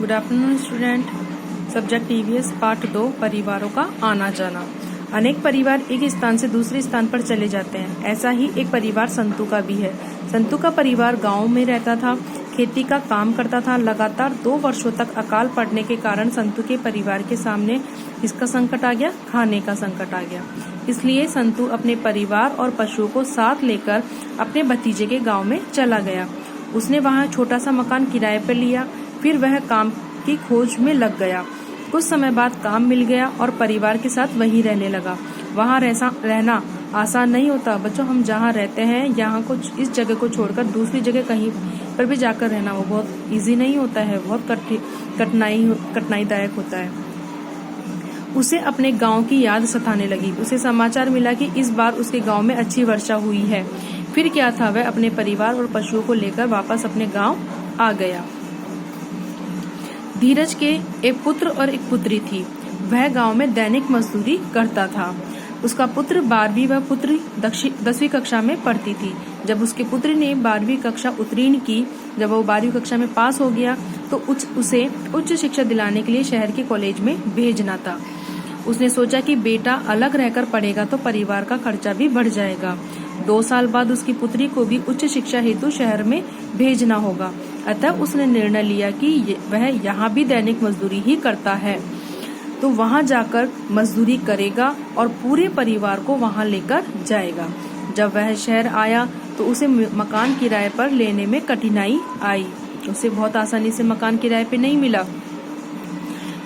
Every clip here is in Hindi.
Good afternoon student. Subject EVS part 2 परिवारों का आना जाना। अनेक परिवार एक स्थान से दूसरे स्थान पर चले जाते हैं। ऐसा ही एक परिवार संतू का भी है। संतू का परिवार गांव में रहता था, खेती का काम करता था। लगातार 2 वर्षों तक अकाल पड़ने के कारण संतू के परिवार के सामने किसका संकट आ गया? खाने का संकट आ गया। इसलिए संतू अपने परिवार और पशुओं को साथ लेकर अपने भतीजे के गांव में चला गया। उसने वहां छोटा सा मकान किराए पर लिया। फिर वह काम की खोज में लग गया। कुछ समय बाद काम मिल गया और परिवार के साथ वहीं रहने लगा। वहां रहना आसान नहीं होता बच्चों। हम जहां रहते हैं यहाँ को, इस जगह को छोड़कर दूसरी जगह कहीं पर भी जाकर रहना वो बहुत इजी नहीं होता है, बहुत कठिनाईदायक होता है। उसे अपने गांव की याद सताने लगी। उसे समाचार मिला कि इस बार उसके गांव में अच्छी वर्षा हुई है। फिर क्या था, वह अपने परिवार और पशुओं को लेकर वापस अपने गांव आ गया। धीरज के एक पुत्र और एक पुत्री थी। वह गांव में दैनिक मजदूरी करता था। उसका पुत्र 12वीं व पुत्री 10वीं कक्षा में पढ़ती थी। जब उसके पुत्र ने 12वीं कक्षा उत्तीर्ण की, जब वो 12वीं कक्षा में पास हो गया तो उसे उच्च शिक्षा दिलाने के लिए शहर के कॉलेज में भेजना था। उसने सोचा कि बेटा अलग रहकर पढ़ेगा तो परिवार का खर्चा भी बढ़ जाएगा। 2 साल बाद उसकी पुत्री को भी उच्च शिक्षा हेतु शहर में भेजना होगा। अतः उसने निर्णय लिया कि वह यहाँ भी दैनिक मजदूरी ही करता है, तो वहाँ जाकर मजदूरी करेगा और पूरे परिवार को वहाँ लेकर जाएगा। जब वह शहर आया तो उसे मकान किराए पर लेने में कठिनाई आई। उसे बहुत आसानी से मकान किराए पे नहीं मिला।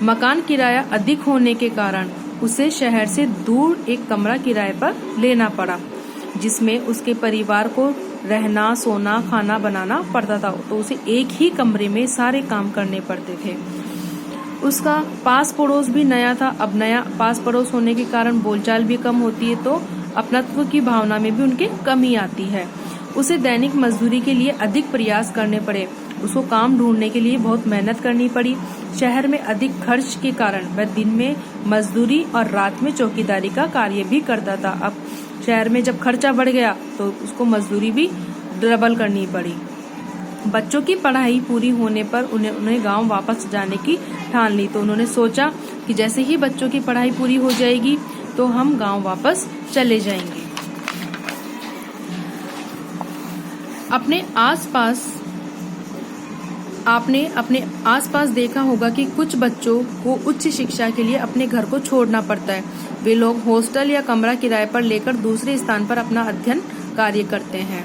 मकान किराया अधिक होने के कारण उसे शहर से दूर एक कमरा किराए पर लेना पड़ा, जिसमें उसके परिवार को रहना, सोना, खाना बनाना पड़ता था। तो उसे एक ही कमरे में सारे काम करने पड़ते थे। उसका पास पड़ोस भी नया था। अब नया पास पड़ोस होने के कारण बोलचाल भी कम होती है, तो अपनत्व की भावना में भी उनके कमी आती है। उसे दैनिक मजदूरी के लिए अधिक प्रयास करने पड़े। उसको काम ढूंढने के लिए बहुत मेहनत करनी पड़ी। शहर में अधिक खर्च के कारण वह दिन में मजदूरी और रात में चौकीदारी का कार्य भी करता था। अब शहर में जब खर्चा बढ़ गया तो उसको मजदूरी भी डबल करनी पड़ी। बच्चों की पढ़ाई पूरी होने पर उन्हें गांव वापस जाने की ठान ली। तो उन्होंने सोचा कि जैसे ही बच्चों की पढ़ाई पूरी हो जाएगी तो हम गांव वापस चले जाएंगे। आपने अपने आसपास देखा होगा कि कुछ बच्चों को उच्च शिक्षा के लिए अपने घर को छोड़ना पड़ता है। वे लोग हॉस्टल या कमरा किराए पर लेकर दूसरे स्थान पर अपना अध्ययन कार्य करते हैं।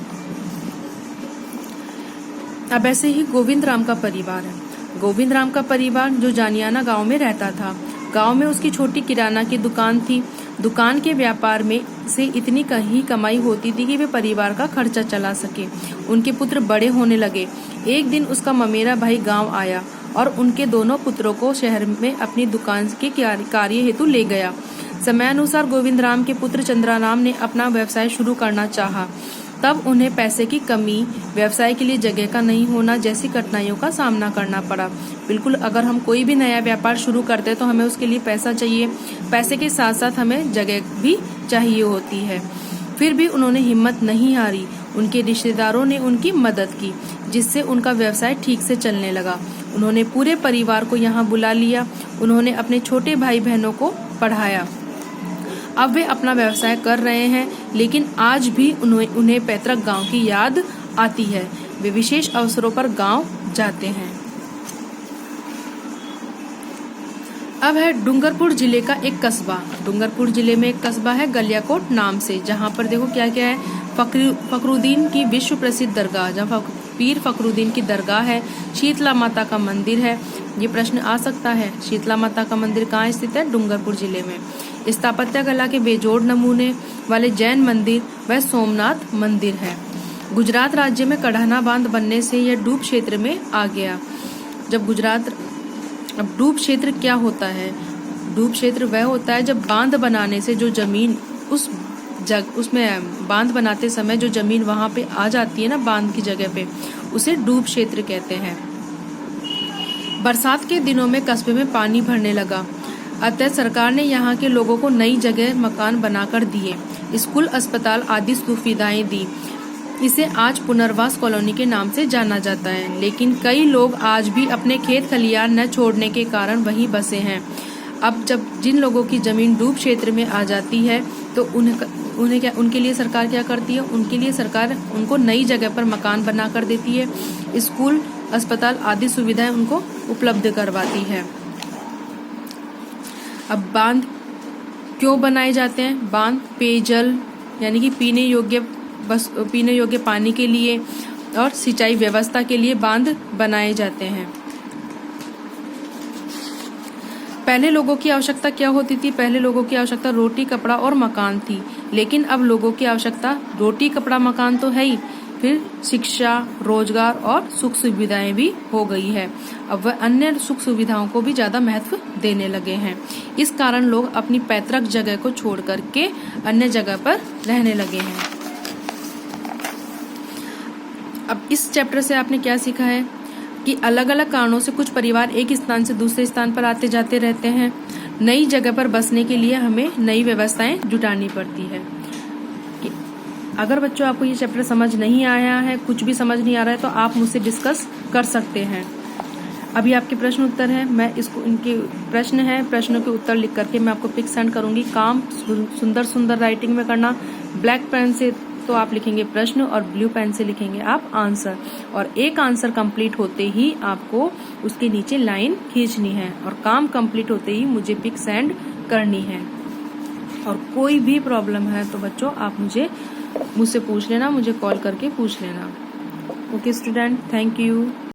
अब ऐसे ही गोविंद राम का परिवार है। गोविंद राम का परिवार जो जानियाना गांव में रहता था। गांव में उसकी छोटी किराना की दुकान थी। दुकान के व्यापार में से इतनी ही कमाई होती थी कि वे परिवार का खर्चा चला सके। उनके पुत्र बड़े होने लगे। एक दिन उसका ममेरा भाई गांव आया और उनके दोनों पुत्रों को शहर में अपनी दुकान के कार्य हेतु ले गया। समयानुसार गोविंद राम के पुत्र चंद्राराम ने अपना व्यवसाय शुरू करना चाहा। तब उन्हें पैसे की कमी, व्यवसाय के लिए जगह का नहीं होना जैसी कठिनाइयों का सामना करना पड़ा। बिल्कुल, अगर हम कोई भी नया व्यापार शुरू करते हैं तो हमें उसके लिए पैसा चाहिए। पैसे के साथ साथ हमें जगह भी चाहिए होती है। फिर भी उन्होंने हिम्मत नहीं हारी। उनके रिश्तेदारों ने उनकी मदद की, जिससे उनका व्यवसाय ठीक से चलने लगा। उन्होंने पूरे परिवार को यहाँ बुला लिया। उन्होंने अपने छोटे भाई बहनों को पढ़ाया। अब वे अपना व्यवसाय कर रहे हैं, लेकिन आज भी उन्हें पैतृक गांव की याद आती है। वे विशेष अवसरों पर गांव जाते हैं। अब है डूंगरपुर जिले का एक कस्बा। डूंगरपुर जिले में एक कस्बा है गलियाकोट नाम से, जहाँ पर देखो क्या क्या है। फखरुद्दीन की विश्व प्रसिद्ध दरगाह, जहाँ पीर फखरुद्दीन की दरगाह है। शीतला माता का मंदिर है। ये प्रश्न आ सकता है, शीतला माता का मंदिर कहाँ स्थित है? डूंगरपुर जिले में। स्थापत्य कला के बेजोड़ नमूने वाले जैन मंदिर व सोमनाथ मंदिर है। गुजरात राज्य में कढ़ना बांध बनने से यह डूब क्षेत्र में आ गया। अब डूब क्षेत्र क्या होता है? डूब क्षेत्र वह होता है जब बांध बनाने से जो जमीन उसमें बांध बनाते समय जो जमीन वहां पे आ जाती है ना, बांध की जगह पे, उसे डूब क्षेत्र कहते हैं। बरसात के दिनों में कस्बे में पानी भरने लगा। अतः सरकार ने यहाँ के लोगों को नई जगह मकान बनाकर दिए, स्कूल, अस्पताल आदि सुविधाएं दी। इसे आज पुनर्वास कॉलोनी के नाम से जाना जाता है, लेकिन कई लोग आज भी अपने खेत खलियान न छोड़ने के कारण वहीं बसे हैं। अब जब जिन लोगों की जमीन डूब क्षेत्र में आ जाती है तो उनके लिए सरकार क्या करती है? उनके लिए सरकार उनको नई जगह पर मकान बना कर देती है, स्कूल, अस्पताल आदि सुविधाएं उनको उपलब्ध करवाती है। अब बांध क्यों बनाए जाते हैं? बांध पेयजल यानी कि पीने योग्य पानी के लिए और सिंचाई व्यवस्था के लिए बांध बनाए जाते हैं। पहले लोगों की आवश्यकता क्या होती थी? पहले लोगों की आवश्यकता रोटी, कपड़ा और मकान थी, लेकिन अब लोगों की आवश्यकता रोटी, कपड़ा, मकान तो है ही, फिर शिक्षा, रोजगार और सुख सुविधाएं भी हो गई है। अब वह अन्य सुख सुविधाओं को भी ज्यादा महत्व देने लगे हैं। इस कारण लोग अपनी पैतृक जगह को छोड़ करके अन्य जगह पर रहने लगे हैं। अब इस चैप्टर से आपने क्या सीखा है कि अलग अलग कारणों से कुछ परिवार एक स्थान से दूसरे स्थान पर आते जाते रहते हैं। नई जगह पर बसने के लिए हमें नई व्यवस्थाएं जुटानी पड़ती है। अगर बच्चों आपको ये चैप्टर समझ नहीं आया है, कुछ भी समझ नहीं आ रहा है, तो आप मुझसे डिस्कस कर सकते हैं। अभी आपके प्रश्न उत्तर है, मैं इसको इनके प्रश्नों के उत्तर लिख करके मैं आपको पिक सेंड करूंगी। काम सुंदर सुंदर राइटिंग में करना। ब्लैक पेन से तो आप लिखेंगे प्रश्न और ब्लू पेन से लिखेंगे आप आंसर, और एक आंसर कंप्लीट होते ही आपको उसके नीचे लाइन खींचनी है और काम कंप्लीट होते ही मुझे पिक सेंड करनी है। और कोई भी प्रॉब्लम है तो बच्चों आप मुझसे पूछ लेना, मुझे कॉल करके पूछ लेना। Okay student, thank you.